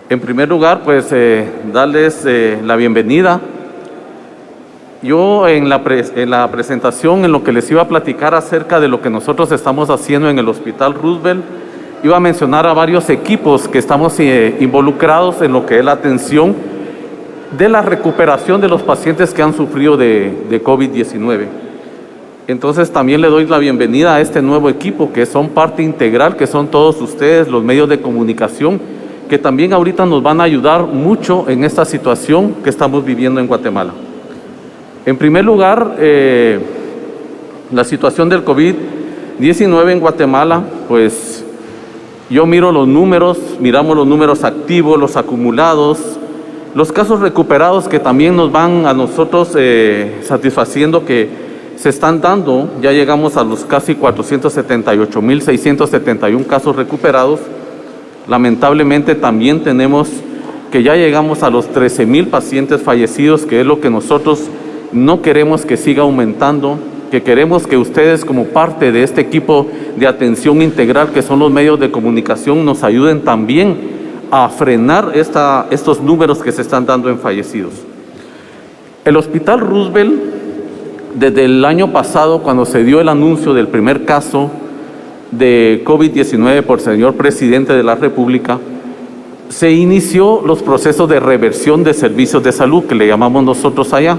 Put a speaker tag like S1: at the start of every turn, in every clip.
S1: En primer lugar, pues darles la bienvenida. Yo en la presentación, en lo que les iba a platicar acerca de lo que nosotros estamos haciendo en el Hospital Roosevelt, iba a mencionar a varios equipos que estamos involucrados en lo que es la atención de la recuperación de los pacientes que han sufrido de COVID-19. Entonces también le doy la bienvenida a este nuevo equipo, que son parte integral, que son todos ustedes, los medios de comunicación, que también ahorita nos van a ayudar mucho en esta situación que estamos viviendo en Guatemala. En primer lugar, la situación del COVID-19 en Guatemala, pues yo miro los números, miramos los números activos, los acumulados, los casos recuperados que también nos van a nosotros satisfaciendo que se están dando. Ya llegamos a los casi 478,671 casos recuperados. Lamentablemente también tenemos que ya llegamos a los 13,000 pacientes fallecidos, que es lo que nosotros no queremos que siga aumentando, que queremos que ustedes, como parte de este equipo de atención integral que son los medios de comunicación, nos ayuden también a frenar estos números que se están dando en fallecidos. El Hospital Roosevelt, desde el año pasado, cuando se dio el anuncio del primer caso de COVID-19 por el señor presidente de la República, se inició los procesos de reversión de servicios de salud, que le llamamos nosotros allá.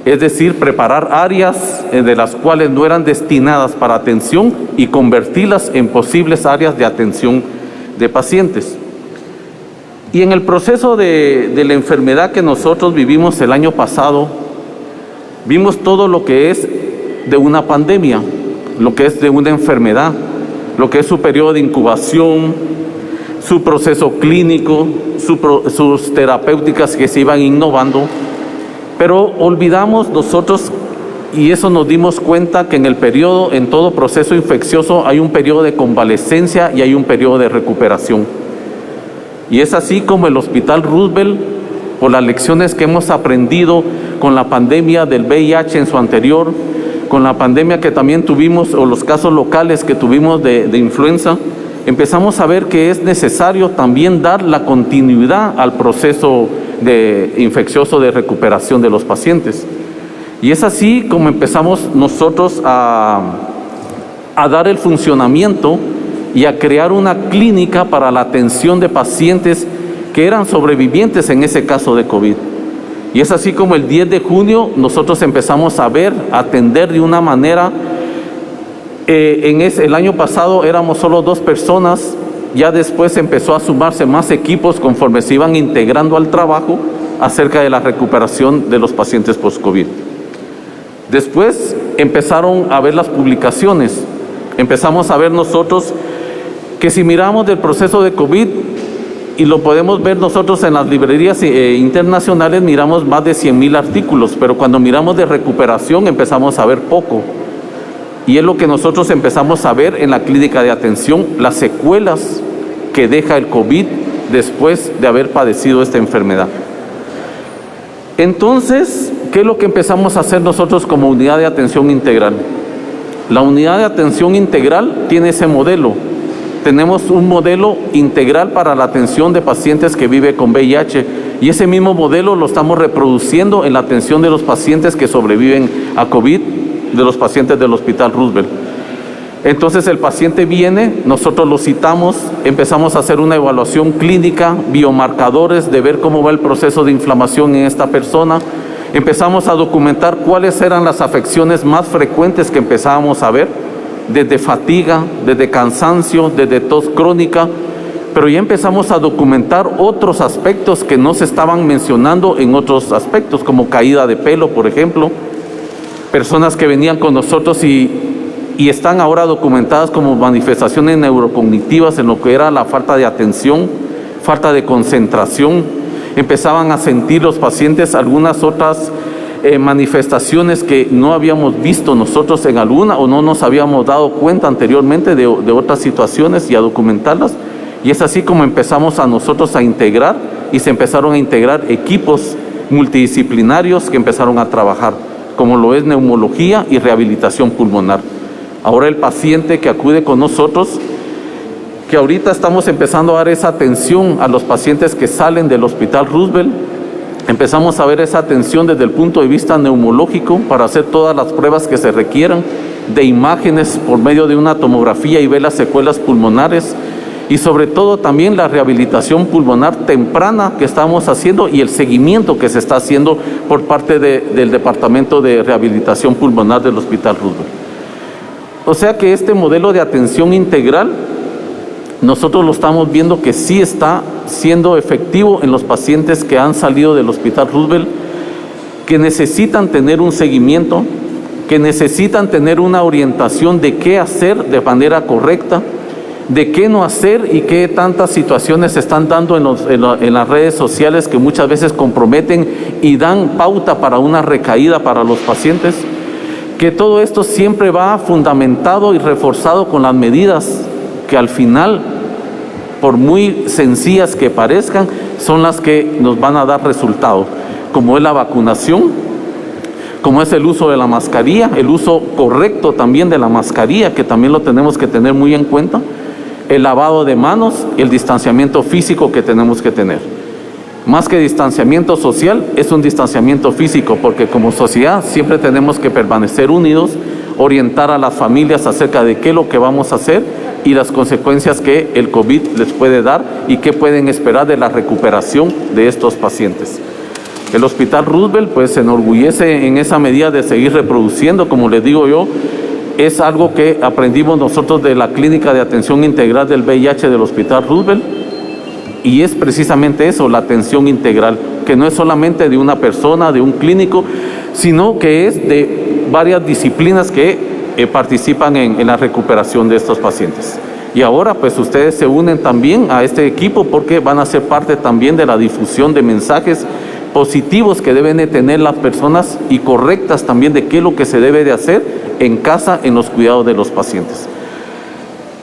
S1: Es decir, preparar áreas de las cuales no eran destinadas para atención y convertirlas en posibles áreas de atención de pacientes. Y en el proceso de la enfermedad que nosotros vivimos el año pasado, vimos todo lo que es de una pandemia, lo que es de una enfermedad, lo que es su periodo de incubación, su proceso clínico, sus terapéuticas que se iban innovando. Pero olvidamos nosotros, y eso nos dimos cuenta, que en todo proceso infeccioso hay un periodo de convalescencia y hay un periodo de recuperación. Y es así como el Hospital Roosevelt, por las lecciones que hemos aprendido con la pandemia del VIH en su anterior, con la pandemia que también tuvimos, o los casos locales que tuvimos de influenza, empezamos a ver que es necesario también dar la continuidad al proceso infeccioso de recuperación de los pacientes. Y es así como empezamos nosotros a dar el funcionamiento y a crear una clínica para la atención de pacientes que eran sobrevivientes en ese caso de COVID. Y es así como el 10 de junio nosotros empezamos a atender de una manera. El año pasado éramos solo 2 personas, ya después empezó a sumarse más equipos conforme se iban integrando al trabajo acerca de la recuperación de los pacientes post-COVID. Después empezaron a ver las publicaciones, empezamos a ver nosotros que si miramos del proceso de COVID, y lo podemos ver nosotros en las librerías internacionales, miramos más de 100,000 artículos, pero cuando miramos de recuperación empezamos a ver poco. Y es lo que nosotros empezamos a ver en la clínica de atención, las secuelas que deja el COVID después de haber padecido esta enfermedad. Entonces, ¿qué es lo que empezamos a hacer nosotros como unidad de atención integral? La unidad de atención integral tiene ese modelo. Tenemos un modelo integral para la atención de pacientes que viven con VIH, y ese mismo modelo lo estamos reproduciendo en la atención de los pacientes que sobreviven a COVID, de los pacientes del Hospital Roosevelt. Entonces el paciente viene, nosotros lo citamos, empezamos a hacer una evaluación clínica, biomarcadores de ver cómo va el proceso de inflamación en esta persona. Empezamos a documentar cuáles eran las afecciones más frecuentes que empezábamos a ver, desde fatiga, desde cansancio, desde tos crónica, pero ya empezamos a documentar otros aspectos que no se estaban mencionando en otros aspectos, como caída de pelo, por ejemplo. Personas que venían con nosotros y están ahora documentadas como manifestaciones neurocognitivas en lo que era la falta de atención, falta de concentración. Empezaban a sentir los pacientes algunas otras manifestaciones que no habíamos visto nosotros en alguna, o no nos habíamos dado cuenta anteriormente de otras situaciones, y a documentarlas. Y es así como empezamos a nosotros a integrar, y se empezaron a integrar equipos multidisciplinarios que empezaron a trabajar, como lo es neumología y rehabilitación pulmonar. Ahora el paciente que acude con nosotros que ahorita estamos empezando a dar esa atención a los pacientes que salen del Hospital Roosevelt. Empezamos a ver esa atención desde el punto de vista neumológico para hacer todas las pruebas que se requieran, de imágenes por medio de una tomografía y ver las secuelas pulmonares, y sobre todo también la rehabilitación pulmonar temprana que estamos haciendo y el seguimiento que se está haciendo por parte del Departamento de Rehabilitación Pulmonar del Hospital Roosevelt. O sea que este modelo de atención integral nosotros lo estamos viendo que sí está siendo efectivo en los pacientes que han salido del Hospital Roosevelt, que necesitan tener un seguimiento, que necesitan tener una orientación de qué hacer de manera correcta, de qué no hacer y qué tantas situaciones se están dando en las redes sociales que muchas veces comprometen y dan pauta para una recaída para los pacientes, que todo esto siempre va fundamentado y reforzado con las medidas que al final, por muy sencillas que parezcan, son las que nos van a dar resultado, como es la vacunación, como es el uso de la mascarilla, el uso correcto también de la mascarilla, que también lo tenemos que tener muy en cuenta, el lavado de manos y el distanciamiento físico que tenemos que tener. Más que distanciamiento social, es un distanciamiento físico, porque como sociedad siempre tenemos que permanecer unidos, orientar a las familias acerca de qué es lo que vamos a hacer y las consecuencias que el COVID les puede dar y qué pueden esperar de la recuperación de estos pacientes. El Hospital Roosevelt pues se enorgullece en esa medida de seguir reproduciendo, como les digo yo, es algo que aprendimos nosotros de la Clínica de Atención Integral del VIH del Hospital Roosevelt, y es precisamente eso, la atención integral, que no es solamente de una persona, de un clínico, sino que es de varias disciplinas que participan en la recuperación de estos pacientes. Y ahora pues ustedes se unen también a este equipo porque van a ser parte también de la difusión de mensajes positivos que deben de tener las personas y correctas también de qué es lo que se debe de hacer en casa en los cuidados de los pacientes.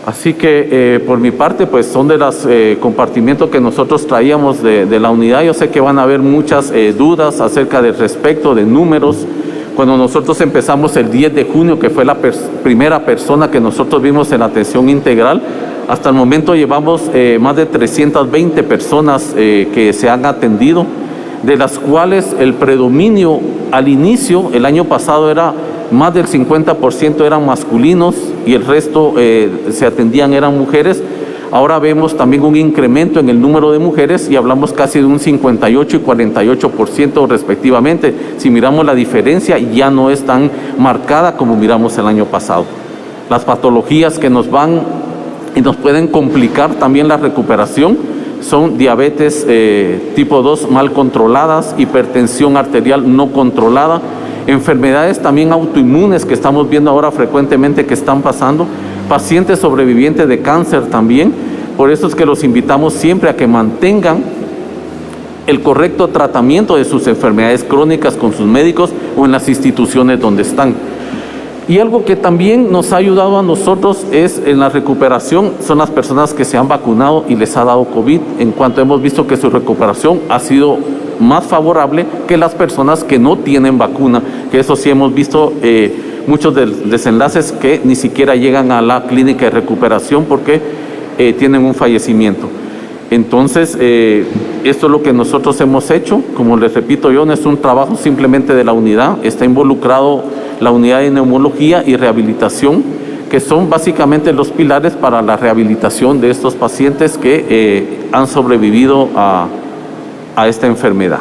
S1: Así que por mi parte pues son de los compartimientos que nosotros traíamos de la unidad. Yo sé que van a haber muchas dudas acerca del respecto de números. Cuando nosotros empezamos el 10 de junio, que fue la primera persona que nosotros vimos en la atención integral, hasta el momento llevamos más de 320 personas que se han atendido, de las cuales el predominio al inicio, el año pasado, era más del 50% eran masculinos y el resto se atendían eran mujeres. Ahora vemos también un incremento en el número de mujeres y hablamos casi de un 58 y 48% respectivamente. Si miramos la diferencia, ya no es tan marcada como miramos el año pasado. Las patologías que nos van y nos pueden complicar también la recuperación son diabetes tipo 2 mal controladas, hipertensión arterial no controlada, enfermedades también autoinmunes que estamos viendo ahora frecuentemente que están pasando, pacientes sobrevivientes de cáncer también. Por eso es que los invitamos siempre a que mantengan el correcto tratamiento de sus enfermedades crónicas con sus médicos o en las instituciones donde están. Y algo que también nos ha ayudado a nosotros es en la recuperación, son las personas que se han vacunado y les ha dado COVID, en cuanto hemos visto que su recuperación ha sido más favorable que las personas que no tienen vacuna, que eso sí hemos visto muchos desenlaces que ni siquiera llegan a la clínica de recuperación porque tienen un fallecimiento. Entonces, esto es lo que nosotros hemos hecho. Como les repito yo, no es un trabajo simplemente de la unidad, está involucrado la unidad de neumología y rehabilitación, que son básicamente los pilares para la rehabilitación de estos pacientes que han sobrevivido a esta enfermedad.